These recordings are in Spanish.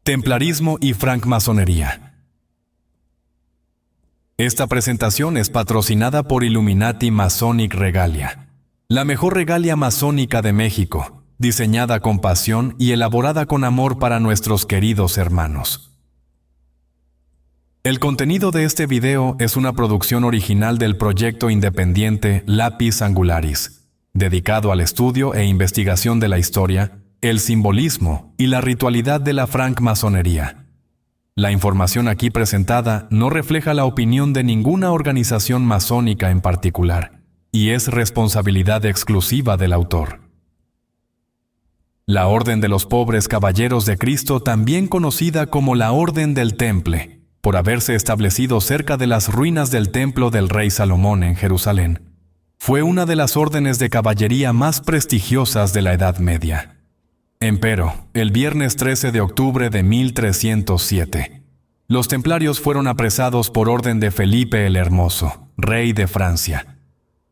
Templarismo y francmasonería. Esta presentación es patrocinada por Illuminati Masonic Regalia, la mejor regalia masónica de México, diseñada con pasión y elaborada con amor para nuestros queridos hermanos. El contenido de este video es una producción original del proyecto independiente Lapis Angularis, dedicado al estudio e investigación de la historia, el simbolismo y la ritualidad de la francmasonería. La información aquí presentada no refleja la opinión de ninguna organización masónica en particular y es responsabilidad exclusiva del autor. La Orden de los Pobres Caballeros de Cristo, también conocida como la Orden del Temple, por haberse establecido cerca de las ruinas del Templo del Rey Salomón en Jerusalén, fue una de las órdenes de caballería más prestigiosas de la Edad Media. Empero, el viernes 13 de octubre de 1307, los templarios fueron apresados por orden de Felipe el Hermoso, rey de Francia.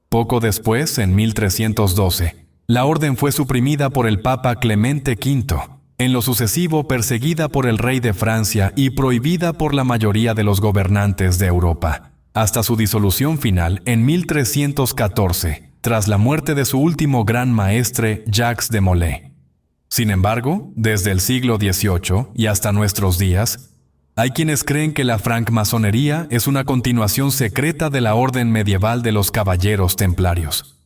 Poco después, en 1312, la orden fue suprimida por el Papa Clemente V, en lo sucesivo perseguida por el rey de Francia y prohibida por la mayoría de los gobernantes de Europa, hasta su disolución final en 1314, tras la muerte de su último gran maestre, Jacques de Molay. Sin embargo, desde el siglo XVIII y hasta nuestros días, hay quienes creen que la francmasonería es una continuación secreta de la orden medieval de los caballeros templarios.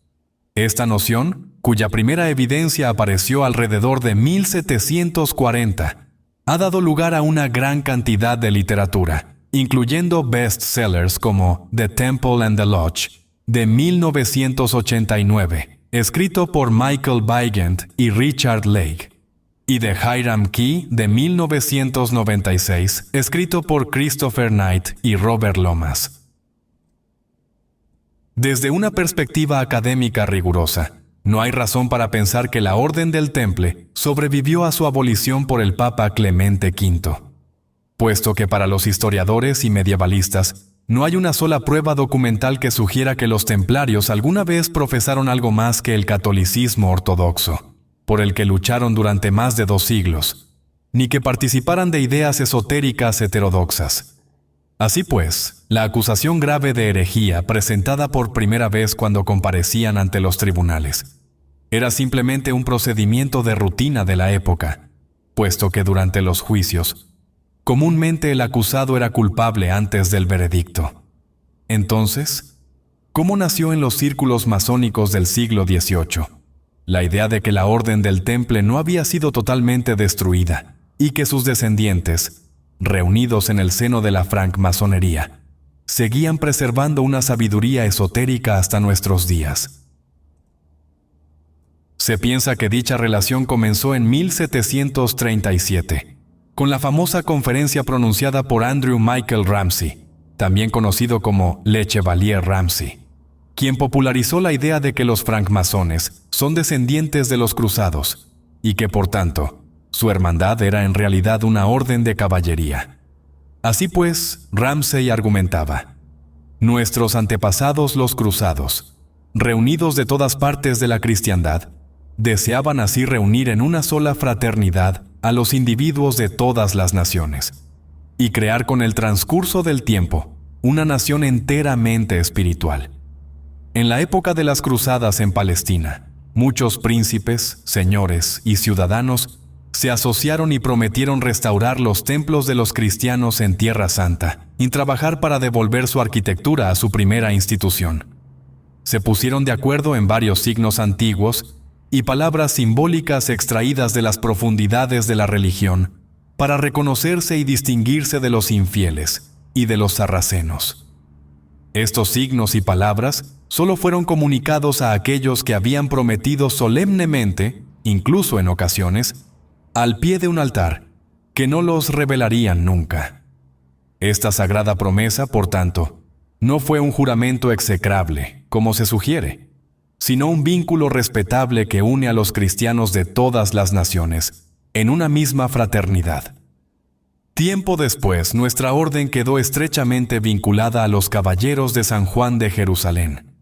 Esta noción, cuya primera evidencia apareció alrededor de 1740, ha dado lugar a una gran cantidad de literatura, incluyendo bestsellers como The Temple and the Lodge, de 1989, escrito por Michael Weigand y Richard Lake, y de Hiram Key, de 1996, escrito por Christopher Knight y Robert Lomas. Desde una perspectiva académica rigurosa, no hay razón para pensar que la Orden del Temple sobrevivió a su abolición por el Papa Clemente V, puesto que para los historiadores y medievalistas, no hay una sola prueba documental que sugiera que los templarios alguna vez profesaron algo más que el catolicismo ortodoxo, por el que lucharon durante más de 2 siglos, ni que participaran de ideas esotéricas heterodoxas. Así pues, la acusación grave de herejía presentada por primera vez cuando comparecían ante los tribunales era simplemente un procedimiento de rutina de la época, puesto que durante los juicios, comúnmente el acusado era culpable antes del veredicto. Entonces, ¿cómo nació en los círculos masónicos del siglo XVIII la idea de que la Orden del Temple no había sido totalmente destruida y que sus descendientes, reunidos en el seno de la francmasonería, seguían preservando una sabiduría esotérica hasta nuestros días? Se piensa que dicha relación comenzó en 1737, con la famosa conferencia pronunciada por Andrew Michael Ramsay, también conocido como Le Chevalier Ramsay, quien popularizó la idea de que los francmasones son descendientes de los cruzados y que, por tanto, su hermandad era en realidad una orden de caballería. Así pues, Ramsay argumentaba: nuestros antepasados los cruzados, reunidos de todas partes de la cristiandad, deseaban así reunir en una sola fraternidad a los individuos de todas las naciones, y crear con el transcurso del tiempo una nación enteramente espiritual. En la época de las cruzadas en Palestina, muchos príncipes, señores y ciudadanos se asociaron y prometieron restaurar los templos de los cristianos en Tierra Santa y trabajar para devolver su arquitectura a su primera institución. Se pusieron de acuerdo en varios signos antiguos y palabras simbólicas extraídas de las profundidades de la religión para reconocerse y distinguirse de los infieles y de los sarracenos. Estos signos y palabras solo fueron comunicados a aquellos que habían prometido solemnemente, incluso en ocasiones, al pie de un altar, que no los revelarían nunca. Esta sagrada promesa, por tanto, no fue un juramento execrable, como se sugiere, sino un vínculo respetable que une a los cristianos de todas las naciones en una misma fraternidad. Tiempo después, nuestra orden quedó estrechamente vinculada a los Caballeros de San Juan de Jerusalén.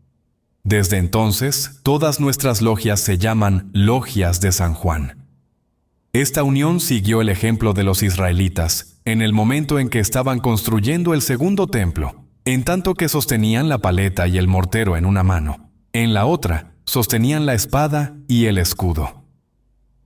Desde entonces, todas nuestras logias se llaman Logias de San Juan. Esta unión siguió el ejemplo de los israelitas en el momento en que estaban construyendo el segundo templo, en tanto que sostenían la paleta y el mortero en una mano. En la otra, sostenían la espada y el escudo.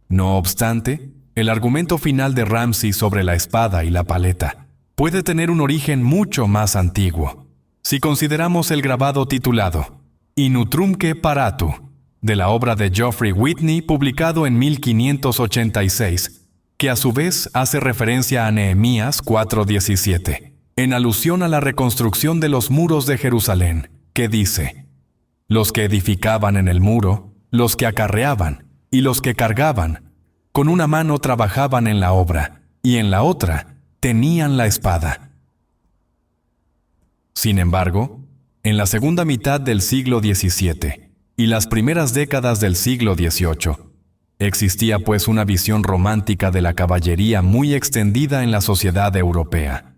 No obstante, el argumento final de Ramsay sobre la espada y la paleta puede tener un origen mucho más antiguo. Si consideramos el grabado titulado In utrumque paratu, de la obra de Geoffrey Whitney, publicado en 1586, que a su vez hace referencia a Nehemías 4:17, en alusión a la reconstrucción de los muros de Jerusalén, que dice: los que edificaban en el muro, los que acarreaban y los que cargaban, con una mano trabajaban en la obra, y en la otra tenían la espada. Sin embargo, en la segunda mitad del siglo XVII y las primeras décadas del siglo XVIII, existía pues una visión romántica de la caballería muy extendida en la sociedad europea.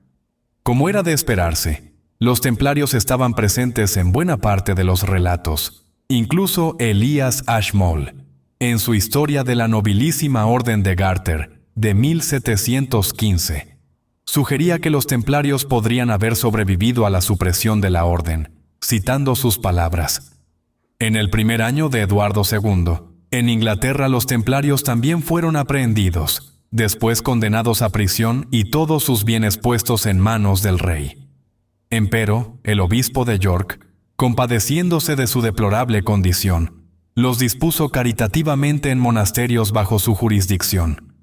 Como era de esperarse, los templarios estaban presentes en buena parte de los relatos. Incluso Elias Ashmole, en su Historia de la Nobilísima Orden de Garter, de 1715, sugería que los templarios podrían haber sobrevivido a la supresión de la orden, citando sus palabras: en el primer año de Eduardo II, en Inglaterra los templarios también fueron aprehendidos, después condenados a prisión y todos sus bienes puestos en manos del rey. Empero, el obispo de York, compadeciéndose de su deplorable condición, los dispuso caritativamente en monasterios bajo su jurisdicción.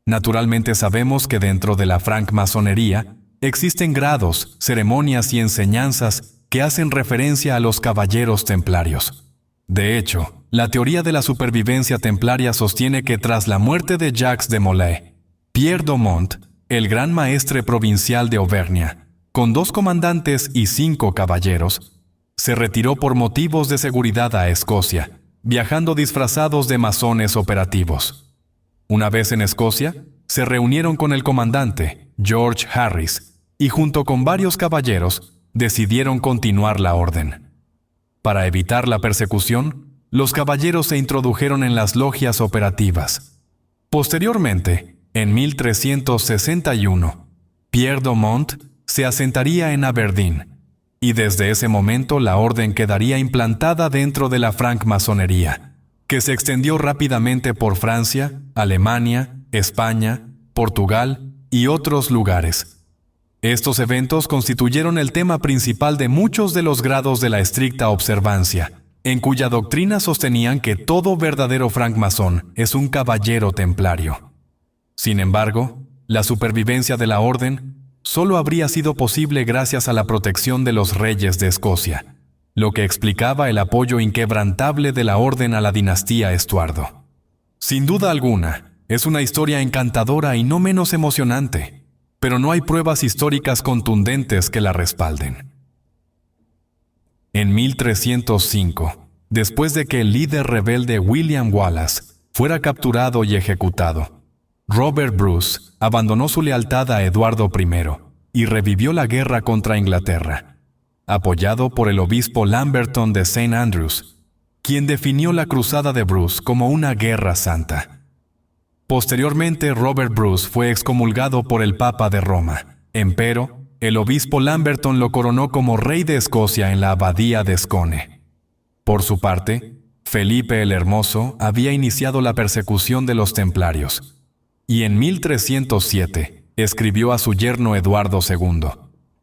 Naturalmente sabemos que dentro de la francmasonería existen grados, ceremonias y enseñanzas que hacen referencia a los caballeros templarios. De hecho, la teoría de la supervivencia templaria sostiene que tras la muerte de Jacques de Molay, Pierre Domont, el gran maestre provincial de Auvernia, con 2 comandantes y 5 caballeros, se retiró por motivos de seguridad a Escocia, viajando disfrazados de masones operativos. Una vez en Escocia, se reunieron con el comandante, George Harris, y junto con varios caballeros, decidieron continuar la orden. Para evitar la persecución, los caballeros se introdujeron en las logias operativas. Posteriormente, en 1361, Pierre Domont se asentaría en Aberdeen, y desde ese momento la orden quedaría implantada dentro de la francmasonería, que se extendió rápidamente por Francia, Alemania, España, Portugal y otros lugares. Estos eventos constituyeron el tema principal de muchos de los grados de la estricta observancia, en cuya doctrina sostenían que todo verdadero francmasón es un caballero templario. Sin embargo, la supervivencia de la orden solo habría sido posible gracias a la protección de los reyes de Escocia, lo que explicaba el apoyo inquebrantable de la orden a la dinastía Estuardo. Sin duda alguna, es una historia encantadora y no menos emocionante, pero no hay pruebas históricas contundentes que la respalden. En 1305, después de que el líder rebelde William Wallace fuera capturado y ejecutado, Robert Bruce abandonó su lealtad a Eduardo I y revivió la guerra contra Inglaterra, apoyado por el obispo Lamberton de St. Andrews, quien definió la cruzada de Bruce como una guerra santa. Posteriormente, Robert Bruce fue excomulgado por el Papa de Roma. Empero, el obispo Lamberton lo coronó como rey de Escocia en la abadía de Scone. Por su parte, Felipe el Hermoso había iniciado la persecución de los templarios, y en 1307 escribió a su yerno Eduardo II,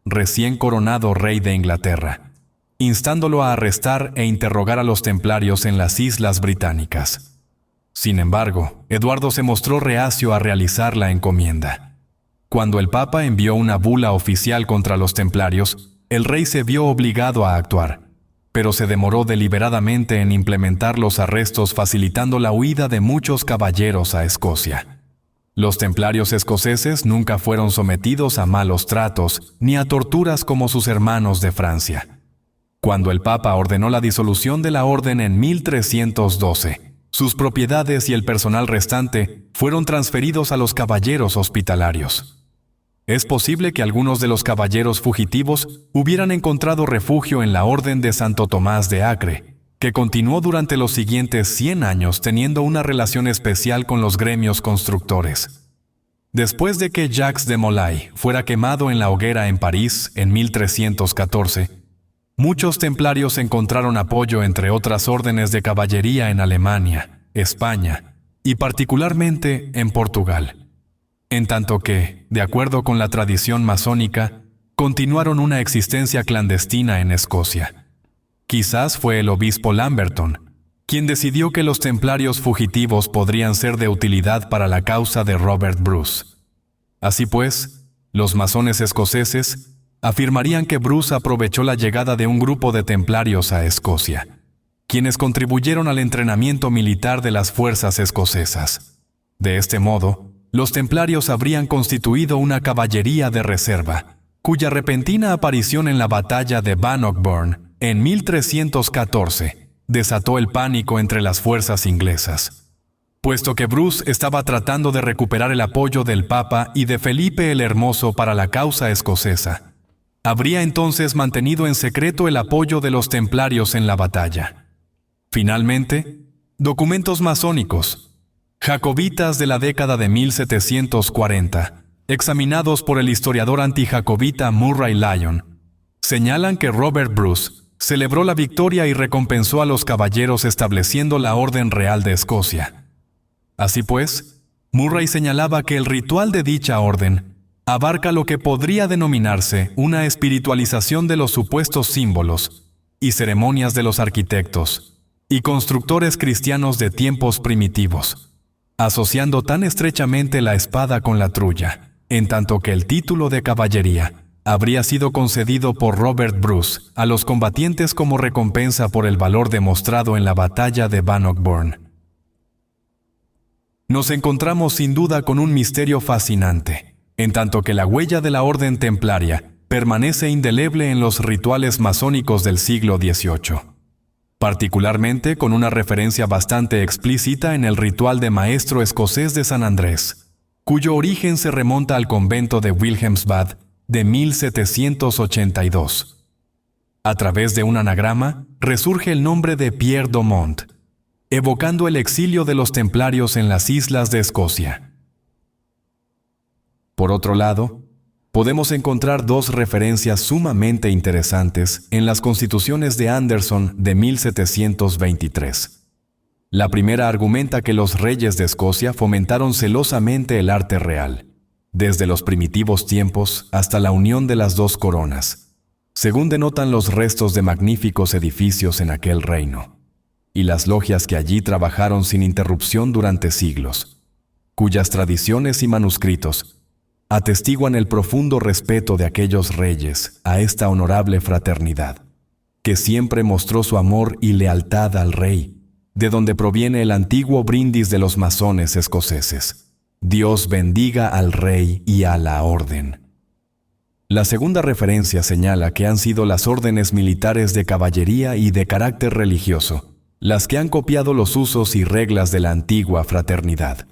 recién coronado rey de Inglaterra, instándolo a arrestar e interrogar a los templarios en las Islas Británicas. Sin embargo, Eduardo se mostró reacio a realizar la encomienda. Cuando el Papa envió una bula oficial contra los templarios, el rey se vio obligado a actuar, pero se demoró deliberadamente en implementar los arrestos, facilitando la huida de muchos caballeros a Escocia. Los templarios escoceses nunca fueron sometidos a malos tratos ni a torturas como sus hermanos de Francia. Cuando el Papa ordenó la disolución de la orden en 1312, sus propiedades y el personal restante fueron transferidos a los caballeros hospitalarios. Es posible que algunos de los caballeros fugitivos hubieran encontrado refugio en la Orden de Santo Tomás de Acre, que continuó durante los siguientes 100 años teniendo una relación especial con los gremios constructores. Después de que Jacques de Molay fuera quemado en la hoguera en París en 1314, muchos templarios encontraron apoyo entre otras órdenes de caballería en Alemania, España y particularmente en Portugal. En tanto que, de acuerdo con la tradición masónica, continuaron una existencia clandestina en Escocia. Quizás fue el obispo Lamberton, quien decidió que los templarios fugitivos podrían ser de utilidad para la causa de Robert Bruce. Así pues, los masones escoceses afirmarían que Bruce aprovechó la llegada de un grupo de templarios a Escocia, quienes contribuyeron al entrenamiento militar de las fuerzas escocesas. De este modo, los templarios habrían constituido una caballería de reserva, cuya repentina aparición en la batalla de Bannockburn en 1314 desató el pánico entre las fuerzas inglesas. Puesto que Bruce estaba tratando de recuperar el apoyo del Papa y de Felipe el Hermoso para la causa escocesa, habría entonces mantenido en secreto el apoyo de los templarios en la batalla. Finalmente, documentos masónicos, jacobitas de la década de 1740, examinados por el historiador antijacobita Murray Lyon, señalan que Robert Bruce celebró la victoria y recompensó a los caballeros estableciendo la Orden Real de Escocia. Así pues, Murray señalaba que el ritual de dicha orden abarca lo que podría denominarse una espiritualización de los supuestos símbolos y ceremonias de los arquitectos y constructores cristianos de tiempos primitivos, asociando tan estrechamente la espada con la trulla, en tanto que el título de caballería habría sido concedido por Robert Bruce a los combatientes como recompensa por el valor demostrado en la batalla de Bannockburn. Nos encontramos sin duda con un misterio fascinante, en tanto que la huella de la orden templaria permanece indeleble en los rituales masónicos del siglo XVIII, particularmente con una referencia bastante explícita en el ritual de maestro escocés de San Andrés, cuyo origen se remonta al convento de Wilhelmsbad de 1782. A través de un anagrama, resurge el nombre de Pierre Domont, evocando el exilio de los templarios en las islas de Escocia. Por otro lado, podemos encontrar dos referencias sumamente interesantes en las constituciones de Anderson de 1723. La primera argumenta que los reyes de Escocia fomentaron celosamente el arte real, desde los primitivos tiempos hasta la unión de las dos coronas, según denotan los restos de magníficos edificios en aquel reino, y las logias que allí trabajaron sin interrupción durante siglos, cuyas tradiciones y manuscritos atestiguan el profundo respeto de aquellos reyes a esta honorable fraternidad, que siempre mostró su amor y lealtad al rey, de donde proviene el antiguo brindis de los masones escoceses: Dios bendiga al rey y a la orden. La segunda referencia señala que han sido las órdenes militares de caballería y de carácter religioso las que han copiado los usos y reglas de la antigua fraternidad.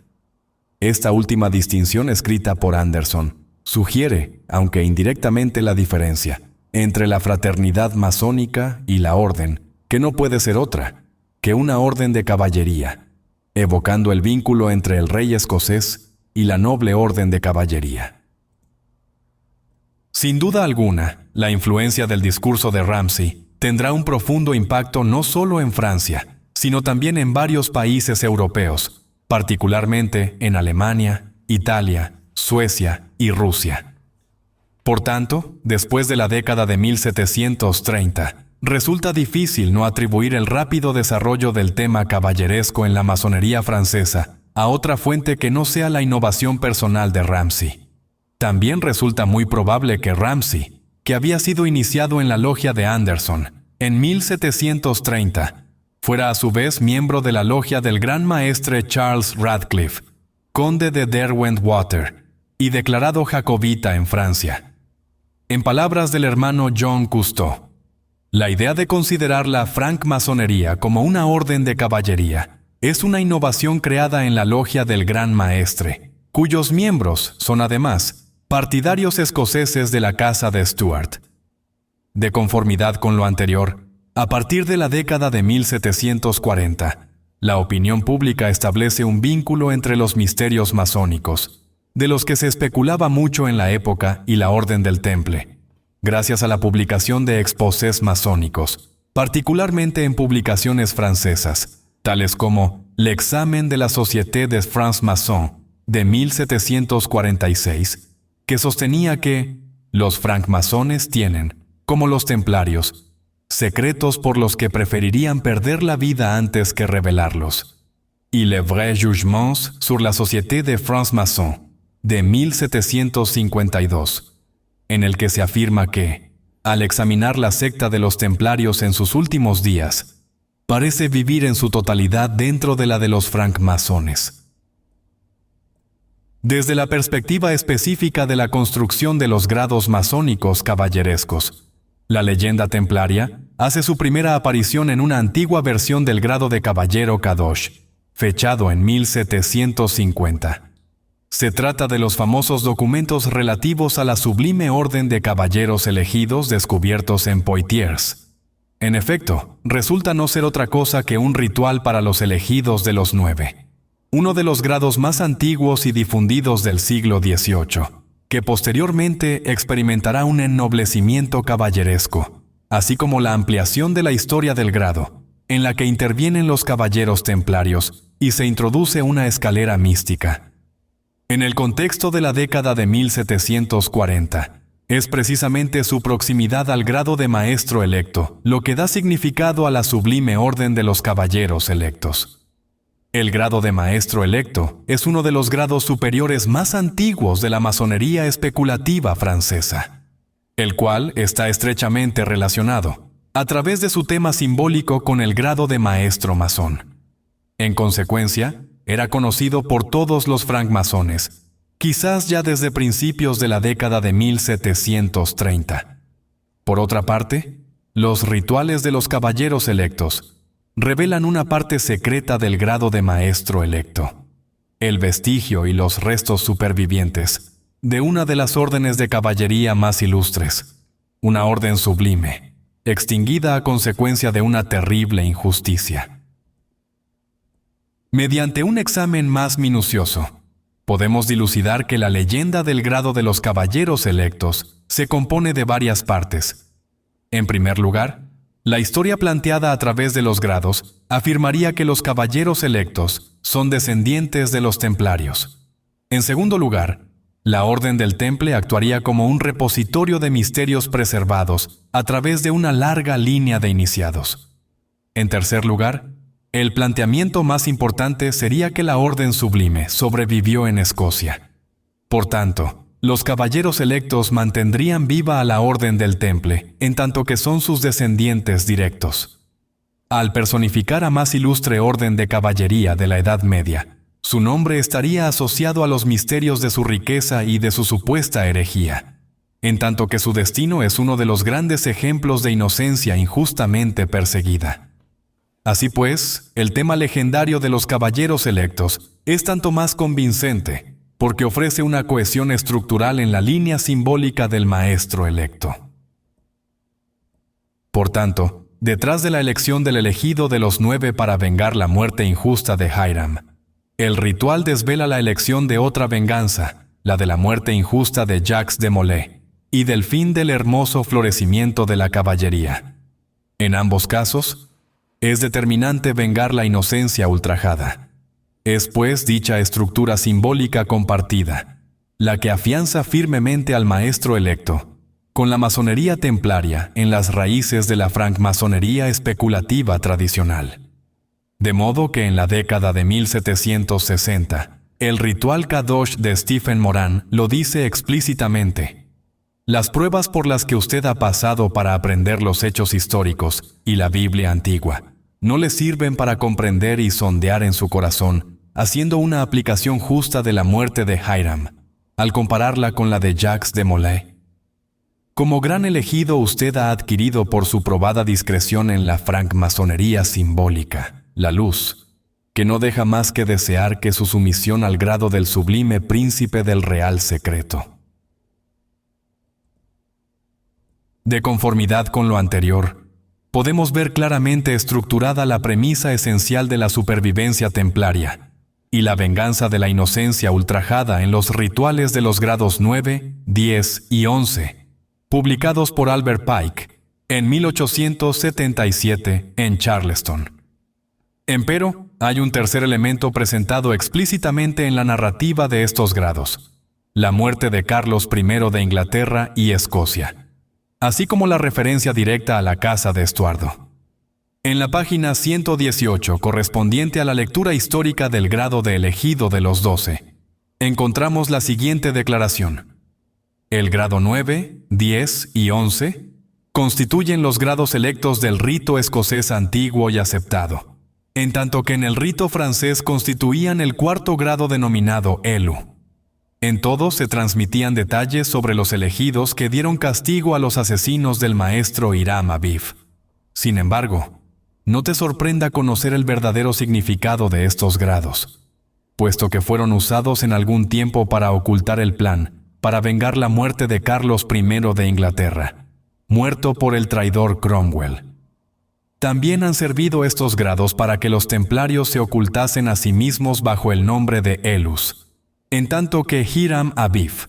Esta última distinción escrita por Anderson sugiere, aunque indirectamente, la diferencia entre la fraternidad masónica y la orden, que no puede ser otra que una orden de caballería, evocando el vínculo entre el rey escocés y la noble orden de caballería. Sin duda alguna, la influencia del discurso de Ramsay tendrá un profundo impacto no solo en Francia, sino también en varios países europeos, particularmente en Alemania, Italia, Suecia y Rusia. Por tanto, después de la década de 1730, resulta difícil no atribuir el rápido desarrollo del tema caballeresco en la masonería francesa a otra fuente que no sea la innovación personal de Ramsay. También resulta muy probable que Ramsay, que había sido iniciado en la logia de Anderson en 1730, fuera a su vez miembro de la logia del gran maestre Charles Radcliffe, conde de Derwentwater y declarado jacobita en Francia. En palabras del hermano John Cousteau, la idea de considerar la francmasonería como una orden de caballería es una innovación creada en la logia del gran maestre, cuyos miembros son además partidarios escoceses de la casa de Stuart. De conformidad con lo anterior, A partir de la década de 1740, la opinión pública establece un vínculo entre los misterios masónicos, de los que se especulaba mucho en la época, y la Orden del Temple, gracias a la publicación de exposés masónicos, particularmente en publicaciones francesas, tales como L'Examen de la Société des Francs-Maçons de 1746, que sostenía que los francmasones tienen, como los templarios, secretos por los que preferirían perder la vida antes que revelarlos, y Le Vrai Jugement sur la Société des Francs-Maçons de 1752, en el que se afirma que, al examinar la secta de los templarios en sus últimos días, parece vivir en su totalidad dentro de la de los francmasones. Desde la perspectiva específica de la construcción de los grados masónicos caballerescos, la leyenda templaria hace su primera aparición en una antigua versión del grado de caballero Kadosh, fechado en 1750. Se trata de los famosos documentos relativos a la sublime orden de caballeros elegidos descubiertos en Poitiers. En efecto, resulta no ser otra cosa que un ritual para los elegidos de los 9, uno de los grados más antiguos y difundidos del siglo XVIII, que posteriormente experimentará un ennoblecimiento caballeresco, así como la ampliación de la historia del grado, en la que intervienen los caballeros templarios y se introduce una escalera mística. En el contexto de la década de 1740, es precisamente su proximidad al grado de maestro electo lo que da significado a la sublime orden de los caballeros electos. El grado de maestro electo es uno de los grados superiores más antiguos de la masonería especulativa francesa, el cual está estrechamente relacionado, a través de su tema simbólico, con el grado de maestro masón. En consecuencia, era conocido por todos los francmasones, quizás ya desde principios de la década de 1730. Por otra parte, los rituales de los caballeros electos revelan una parte secreta del grado de maestro electo, el vestigio y los restos supervivientes de una de las órdenes de caballería más ilustres, una orden sublime, extinguida a consecuencia de una terrible injusticia. Mediante un examen más minucioso, podemos dilucidar que la leyenda del grado de los caballeros electos se compone de varias partes. En primer lugar, la historia planteada a través de los grados afirmaría que los caballeros electos son descendientes de los templarios. En segundo lugar, la Orden del Temple actuaría como un repositorio de misterios preservados a través de una larga línea de iniciados. En tercer lugar, el planteamiento más importante sería que la Orden Sublime sobrevivió en Escocia. Por tanto, los caballeros electos mantendrían viva a la Orden del Temple, en tanto que son sus descendientes directos. Al personificar a más ilustre orden de caballería de la Edad Media, su nombre estaría asociado a los misterios de su riqueza y de su supuesta herejía, en tanto que su destino es uno de los grandes ejemplos de inocencia injustamente perseguida. Así pues, el tema legendario de los caballeros electos es tanto más convincente, porque ofrece una cohesión estructural en la línea simbólica del maestro electo. Por tanto, detrás de la elección del elegido de los 9 para vengar la muerte injusta de Hiram, el ritual desvela la elección de otra venganza, la de la muerte injusta de Jacques de Molay, y del fin del hermoso florecimiento de la caballería. En ambos casos, es determinante vengar la inocencia ultrajada. Es pues dicha estructura simbólica compartida, la que afianza firmemente al maestro electo, con la masonería templaria en las raíces de la francmasonería especulativa tradicional. De modo que en la década de 1760, el ritual Kadosh de Stephen Moran lo dice explícitamente: las pruebas por las que usted ha pasado para aprender los hechos históricos y la Biblia antigua no le sirven para comprender y sondear en su corazón, haciendo una aplicación justa de la muerte de Hiram, al compararla con la de Jacques de Molay. Como gran elegido, usted ha adquirido por su probada discreción en la francmasonería simbólica la luz, que no deja más que desear que su sumisión al grado del sublime príncipe del real secreto. De conformidad con lo anterior, podemos ver claramente estructurada la premisa esencial de la supervivencia templaria y la venganza de la inocencia ultrajada en los rituales de los grados 9, 10 y 11, publicados por Albert Pike en 1877 en Charleston. Empero, hay un tercer elemento presentado explícitamente en la narrativa de estos grados: la muerte de Carlos I de Inglaterra y Escocia, así como la referencia directa a la casa de Estuardo. En la página 118, correspondiente a la lectura histórica del grado de elegido de los 12, encontramos la siguiente declaración: el grado 9, 10 y 11 constituyen los grados electos del rito escocés antiguo y aceptado, en tanto que en el rito francés constituían el cuarto grado denominado Elu. En todos se transmitían detalles sobre los elegidos que dieron castigo a los asesinos del maestro Hiram Abif. Sin embargo, no te sorprenda conocer el verdadero significado de estos grados, puesto que fueron usados en algún tiempo para ocultar el plan para vengar la muerte de Carlos I de Inglaterra, muerto por el traidor Cromwell. También han servido estos grados para que los templarios se ocultasen a sí mismos bajo el nombre de Elus, en tanto que Hiram Abif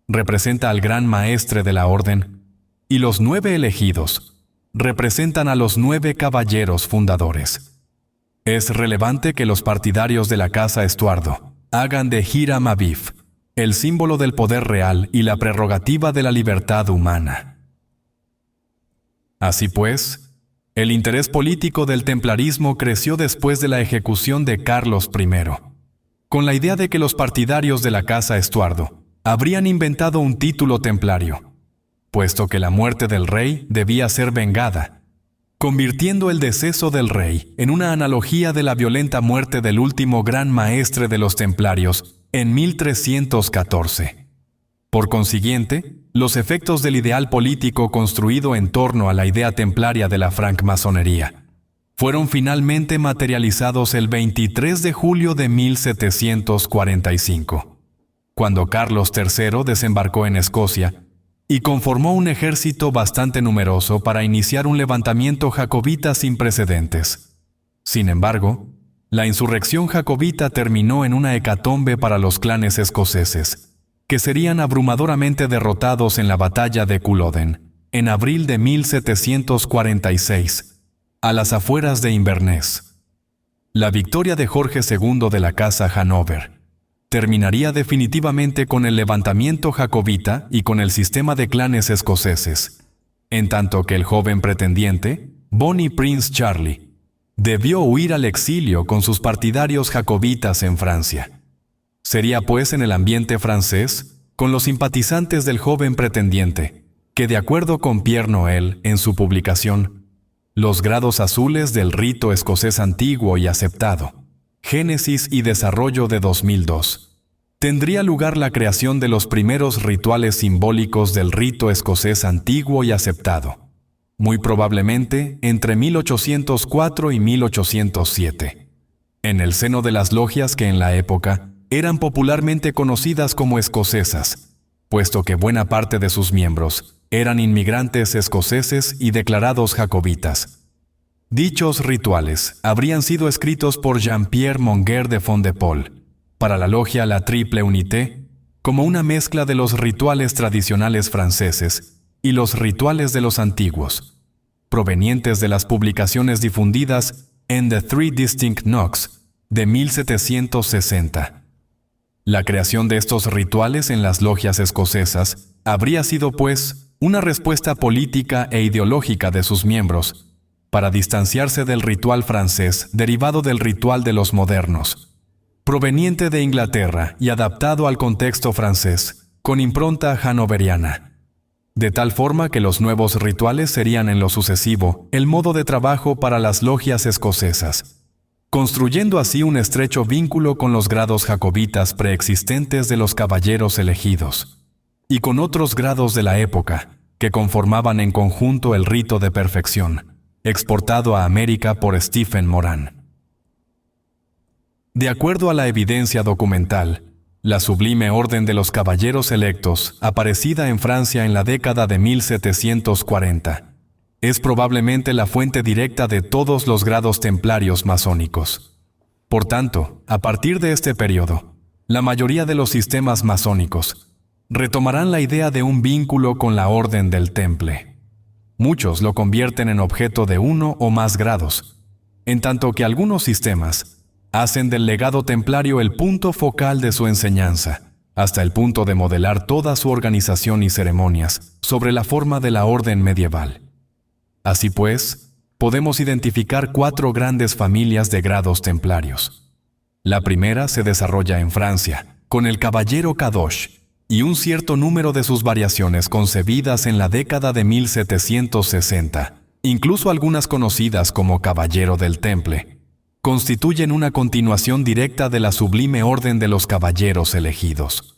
representa al gran maestre de la orden, y los 9 elegidos representan a los 9 caballeros fundadores. Es relevante que los partidarios de la casa Estuardo hagan de Hiram Abif el símbolo del poder real y la prerrogativa de la libertad humana. Así pues, el interés político del templarismo creció después de la ejecución de Carlos I, con la idea de que los partidarios de la casa Estuardo habrían inventado un título templario, puesto que la muerte del rey debía ser vengada, convirtiendo el deceso del rey en una analogía de la violenta muerte del último gran maestre de los templarios en 1314. Por consiguiente, los efectos del ideal político construido en torno a la idea templaria de la francmasonería fueron finalmente materializados el 23 de julio de 1745, cuando Carlos III desembarcó en Escocia y conformó un ejército bastante numeroso para iniciar un levantamiento jacobita sin precedentes. Sin embargo, la insurrección jacobita terminó en una hecatombe para los clanes escoceses, que serían abrumadoramente derrotados en la batalla de Culloden, en abril de 1746, a las afueras de Inverness. La victoria de Jorge II de la Casa Hanover terminaría definitivamente con el levantamiento jacobita y con el sistema de clanes escoceses, en tanto que el joven pretendiente, Bonnie Prince Charlie, debió huir al exilio con sus partidarios jacobitas en Francia. Sería pues en el ambiente francés, con los simpatizantes del joven pretendiente, que de acuerdo con Pierre Noël en su publicación Los grados azules del rito escocés antiguo y aceptado, Génesis y desarrollo de 2002, tendría lugar la creación de los primeros rituales simbólicos del rito escocés antiguo y aceptado, muy probablemente entre 1804 y 1807, en el seno de las logias que en la época eran popularmente conocidas como escocesas, puesto que buena parte de sus miembros eran inmigrantes escoceses y declarados jacobitas. Dichos rituales habrían sido escritos por Jean-Pierre Monger de Fondepol para la logia La Triple Unité como una mezcla de los rituales tradicionales franceses y los rituales de los antiguos, provenientes de las publicaciones difundidas en The Three Distinct Knocks de 1760. La creación de estos rituales en las logias escocesas habría sido, pues, una respuesta política e ideológica de sus miembros para distanciarse del ritual francés derivado del ritual de los modernos, proveniente de Inglaterra y adaptado al contexto francés, con impronta hanoveriana, de tal forma que los nuevos rituales serían en lo sucesivo el modo de trabajo para las logias escocesas, construyendo así un estrecho vínculo con los grados jacobitas preexistentes de los caballeros elegidos, y con otros grados de la época, que conformaban en conjunto el rito de perfección, exportado a América por Stephen Moran. De acuerdo a la evidencia documental, la Sublime Orden de los Caballeros Electos, aparecida en Francia en la década de 1740, Es probablemente la fuente directa de todos los grados templarios masónicos. Por tanto, a partir de este periodo, la mayoría de los sistemas masónicos retomarán la idea de un vínculo con la Orden del Temple. Muchos lo convierten en objeto de uno o más grados, en tanto que algunos sistemas hacen del legado templario el punto focal de su enseñanza, hasta el punto de modelar toda su organización y ceremonias sobre la forma de la orden medieval. Así pues, podemos identificar 4 grandes familias de grados templarios. La primera se desarrolla en Francia, con el Caballero Kadosh, y un cierto número de sus variaciones concebidas en la década de 1760, incluso algunas conocidas como Caballero del Temple, constituyen una continuación directa de la sublime orden de los caballeros elegidos.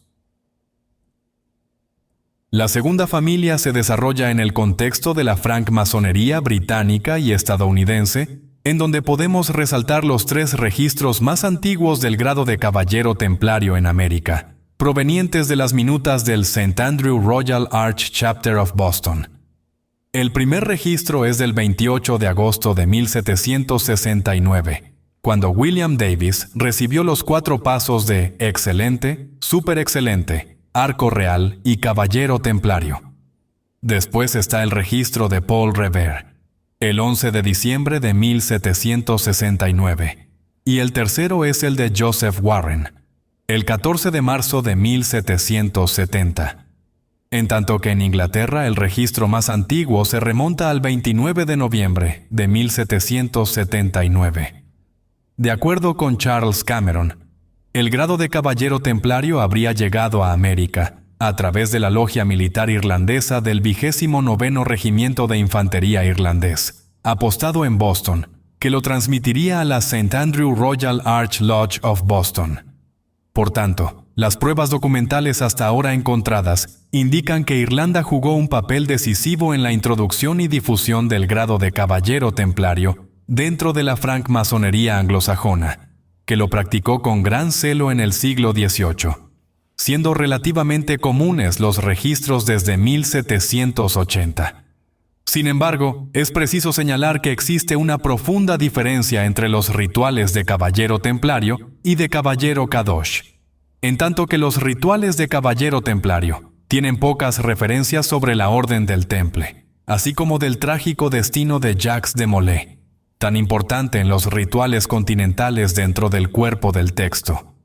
La segunda familia se desarrolla en el contexto de la francmasonería británica y estadounidense, en donde podemos resaltar los 3 registros más antiguos del grado de caballero templario en América, provenientes de las minutas del St. Andrew Royal Arch Chapter of Boston. El primer registro es del 28 de agosto de 1769, cuando William Davis recibió los 4 pasos de excelente, superexcelente, arco real y caballero templario. Después está el registro de Paul Revere, el 11 de diciembre de 1769, y el tercero es el de Joseph Warren, el 14 de marzo de 1770. En tanto que en Inglaterra el registro más antiguo se remonta al 29 de noviembre de 1779. De acuerdo con Charles Cameron, el grado de caballero templario habría llegado a América a través de la logia militar irlandesa del 29º Regimiento de Infantería Irlandés, apostado en Boston, que lo transmitiría a la St. Andrew Royal Arch Lodge of Boston. Por tanto, las pruebas documentales hasta ahora encontradas indican que Irlanda jugó un papel decisivo en la introducción y difusión del grado de caballero templario dentro de la francmasonería anglosajona, que lo practicó con gran celo en el siglo XVIII, siendo relativamente comunes los registros desde 1780. Sin embargo, es preciso señalar que existe una profunda diferencia entre los rituales de caballero templario y de caballero kadosh, en tanto que los rituales de caballero templario tienen pocas referencias sobre la Orden del Temple, así como del trágico destino de Jacques de Molay, tan importante en los rituales continentales dentro del cuerpo del texto,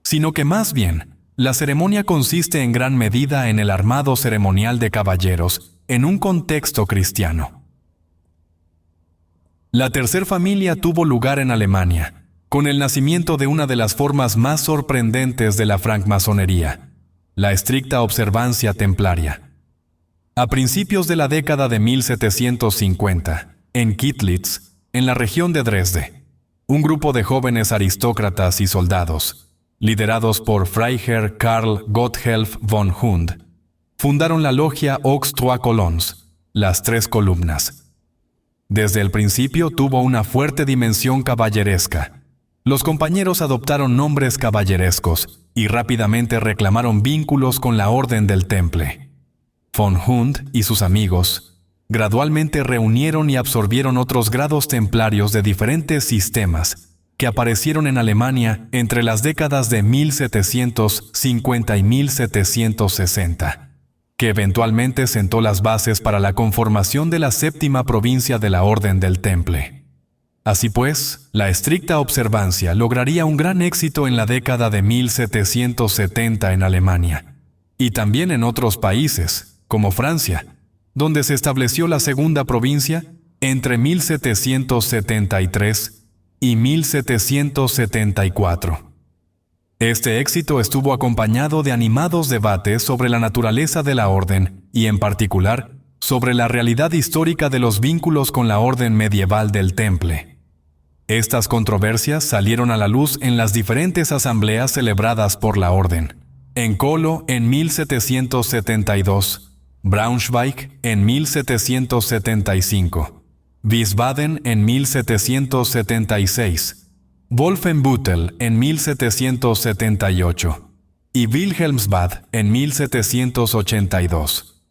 sino que más bien, la ceremonia consiste en gran medida en el armado ceremonial de caballeros en un contexto cristiano. La tercer familia tuvo lugar en Alemania, con el nacimiento de una de las formas más sorprendentes de la francmasonería, la estricta observancia templaria. A principios de la década de 1750, en Kittlitz, en la región de Dresde, un grupo de jóvenes aristócratas y soldados, liderados por Freiherr Karl Gotthelf von Hund, fundaron la logia Aux Trois Colonnes, las 3 columnas. Desde el principio tuvo una fuerte dimensión caballeresca. Los compañeros adoptaron nombres caballerescos y rápidamente reclamaron vínculos con la Orden del Temple. Von Hund y sus amigos gradualmente reunieron y absorbieron otros grados templarios de diferentes sistemas que aparecieron en Alemania entre las décadas de 1750 y 1760, que eventualmente sentó las bases para la conformación de la 7ª provincia de la Orden del Temple. Así pues, la estricta observancia lograría un gran éxito en la década de 1770 en Alemania, y también en otros países, como Francia, donde se estableció la 2ª provincia entre 1773 y 1774. Este éxito estuvo acompañado de animados debates sobre la naturaleza de la orden y, en particular, sobre la realidad histórica de los vínculos con la orden medieval del Temple. Estas controversias salieron a la luz en las diferentes asambleas celebradas por la orden. En Colo en 1772, Braunschweig en 1775, Wiesbaden en 1776, Wolfenbüttel en 1778 y Wilhelmsbad en 1782.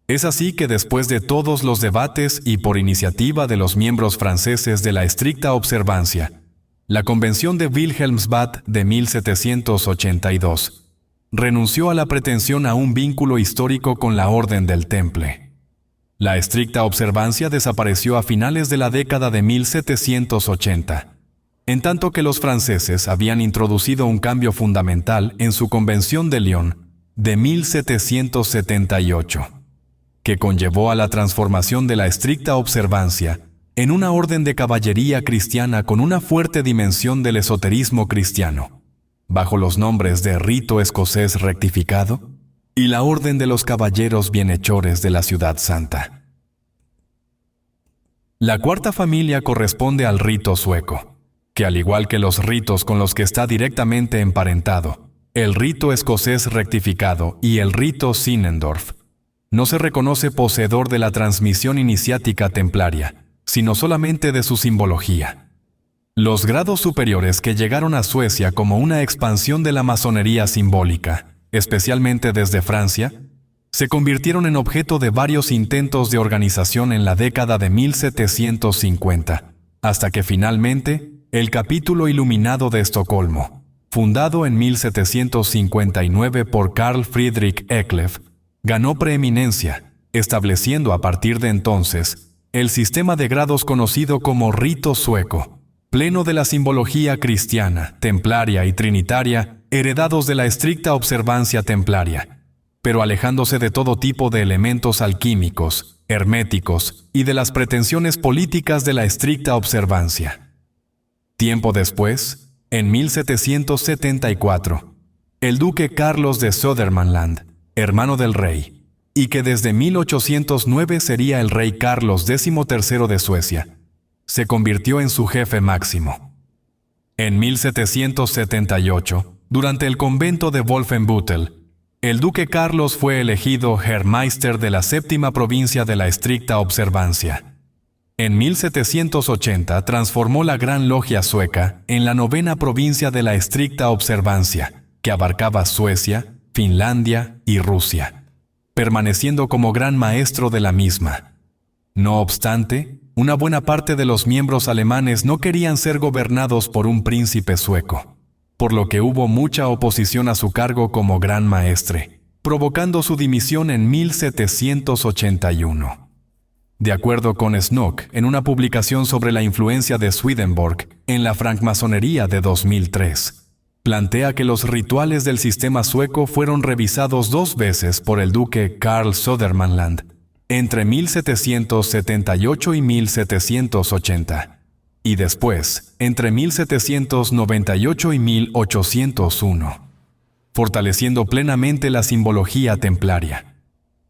Es así que después de todos los debates y por iniciativa de los miembros franceses de la estricta observancia, la Convención de Wilhelmsbad de 1782 renunció a la pretensión a un vínculo histórico con la Orden del Temple. La estricta observancia desapareció a finales de la década de 1780, en tanto que los franceses habían introducido un cambio fundamental en su Convención de Lyon de 1778, que conllevó a la transformación de la estricta observancia en una orden de caballería cristiana con una fuerte dimensión del esoterismo cristiano, bajo los nombres de Rito Escocés Rectificado y la Orden de los Caballeros Bienhechores de la Ciudad Santa. La cuarta familia corresponde al rito sueco, que al igual que los ritos con los que está directamente emparentado, el rito escocés rectificado y el rito Zinzendorf, no se reconoce poseedor de la transmisión iniciática templaria, sino solamente de su simbología. Los grados superiores que llegaron a Suecia como una expansión de la masonería simbólica, especialmente desde Francia, se convirtieron en objeto de varios intentos de organización en la década de 1750, hasta que finalmente el Capítulo Iluminado de Estocolmo, fundado en 1759 por Carl Friedrich Eklöf, ganó preeminencia, estableciendo a partir de entonces el sistema de grados conocido como rito sueco, pleno de la simbología cristiana, templaria y trinitaria, heredados de la estricta observancia templaria, pero alejándose de todo tipo de elementos alquímicos, herméticos y de las pretensiones políticas de la estricta observancia. Tiempo después, en 1774, el duque Carlos de Södermanland, hermano del rey, y que desde 1809 sería el rey Carlos XIII de Suecia, se convirtió en su jefe máximo. En 1778, durante el convento de Wolfenbüttel, el duque Carlos fue elegido Herrmeister de la séptima provincia de la estricta observancia. En 1780 transformó la Gran Logia Sueca en la novena provincia de la estricta observancia, que abarcaba Suecia, Finlandia y Rusia, permaneciendo como gran maestro de la misma. No obstante, una buena parte de los miembros alemanes no querían ser gobernados por un príncipe sueco, por lo que hubo mucha oposición a su cargo como gran maestre, provocando su dimisión en 1781. De acuerdo con Snook, en una publicación sobre la influencia de Swedenborg en la francmasonería de 2003, plantea que los rituales del sistema sueco fueron revisados 2 veces por el duque Carl Södermanland entre 1778 y 1780, y después entre 1798 y 1801, fortaleciendo plenamente la simbología templaria.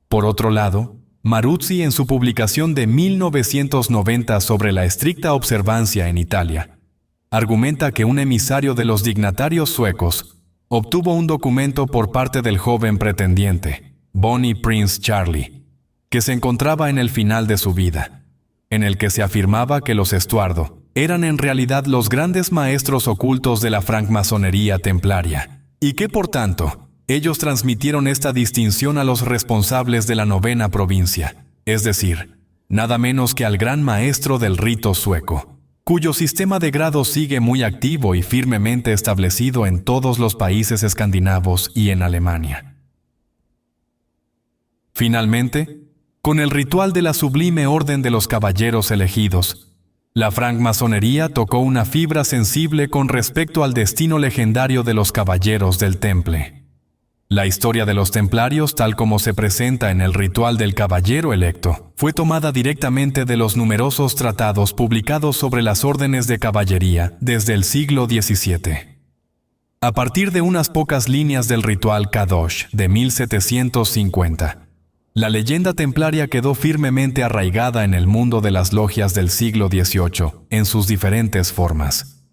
Por otro lado, Maruzzi, en su publicación de 1990 sobre la estricta observancia en Italia, argumenta que un emisario de los dignatarios suecos obtuvo un documento por parte del joven pretendiente, Bonnie Prince Charlie, que se encontraba en el final de su vida, en el que se afirmaba que los Estuardo eran en realidad los grandes maestros ocultos de la francmasonería templaria, y que por tanto, ellos transmitieron esta distinción a los responsables de la novena provincia, es decir, nada menos que al gran maestro del rito sueco, cuyo sistema de grados sigue muy activo y firmemente establecido en todos los países escandinavos y en Alemania. Finalmente, con el ritual de la Sublime Orden de los Caballeros Elegidos, la francmasonería tocó una fibra sensible con respecto al destino legendario de los Caballeros del Temple. La historia de los templarios, tal como se presenta en el ritual del caballero electo, fue tomada directamente de los numerosos tratados publicados sobre las órdenes de caballería desde el siglo XVII. A partir de unas pocas líneas del ritual Kadosh de 1750, la leyenda templaria quedó firmemente arraigada en el mundo de las logias del siglo XVIII en sus diferentes formas.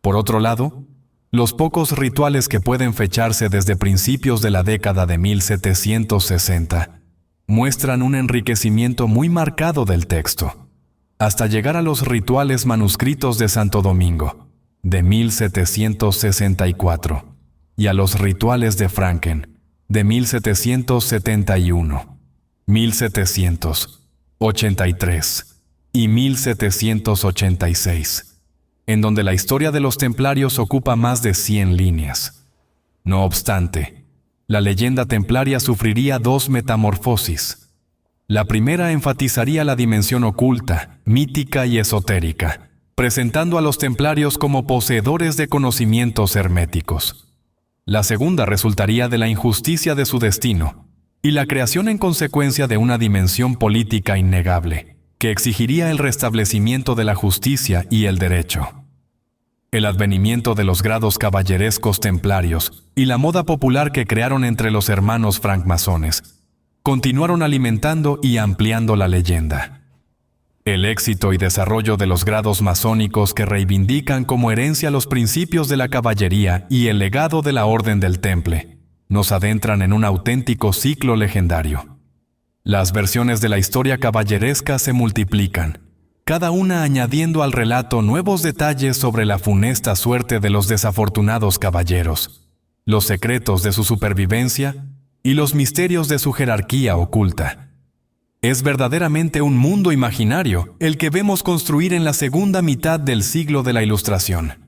Por otro lado, los pocos rituales que pueden fecharse desde principios de la década de 1760 muestran un enriquecimiento muy marcado del texto, hasta llegar a los rituales manuscritos de Santo Domingo, de 1764, y a los rituales de Franken, de 1771. 1783 y 1786, en donde la historia de los templarios ocupa más de 100 líneas. No obstante, la leyenda templaria sufriría dos metamorfosis. La primera enfatizaría la dimensión oculta, mítica y esotérica, presentando a los templarios como poseedores de conocimientos herméticos. La segunda resultaría de la injusticia de su destino y la creación en consecuencia de una dimensión política innegable, que exigiría el restablecimiento de la justicia y el derecho. El advenimiento de los grados caballerescos templarios y la moda popular que crearon entre los hermanos francmasones continuaron alimentando y ampliando la leyenda. El éxito y desarrollo de los grados masónicos que reivindican como herencia los principios de la caballería y el legado de la Orden del Temple nos adentran en un auténtico ciclo legendario. Las versiones de la historia caballeresca se multiplican, cada una añadiendo al relato nuevos detalles sobre la funesta suerte de los desafortunados caballeros, los secretos de su supervivencia y los misterios de su jerarquía oculta. Es verdaderamente un mundo imaginario el que vemos construir en la segunda mitad del siglo de la Ilustración.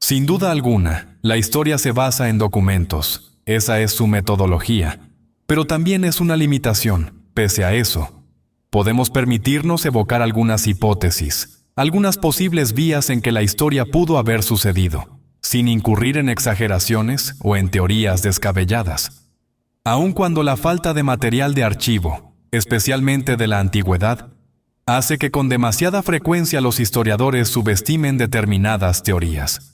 Sin duda alguna, la historia se basa en documentos, esa es su metodología, pero también es una limitación. Pese a eso, podemos permitirnos evocar algunas hipótesis, algunas posibles vías en que la historia pudo haber sucedido, sin incurrir en exageraciones o en teorías descabelladas. Aun cuando la falta de material de archivo, especialmente de la antigüedad, hace que con demasiada frecuencia los historiadores subestimen determinadas teorías.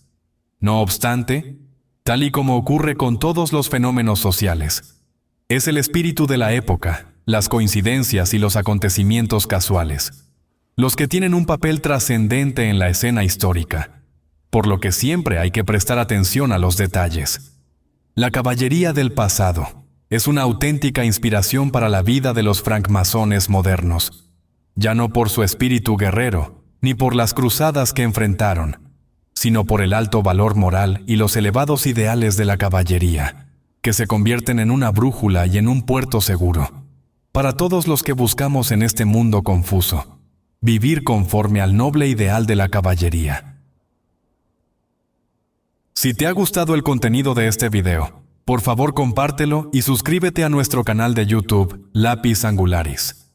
No obstante, tal y como ocurre con todos los fenómenos sociales, es el espíritu de la época, las coincidencias y los acontecimientos casuales, los que tienen un papel trascendente en la escena histórica, por lo que siempre hay que prestar atención a los detalles. La caballería del pasado es una auténtica inspiración para la vida de los francmasones modernos, ya no por su espíritu guerrero, ni por las cruzadas que enfrentaron, sino por el alto valor moral y los elevados ideales de la caballería, que se convierten en una brújula y en un puerto seguro, para todos los que buscamos en este mundo confuso, vivir conforme al noble ideal de la caballería. Si te ha gustado el contenido de este video, por favor compártelo y suscríbete a nuestro canal de YouTube, Lapis Angularis.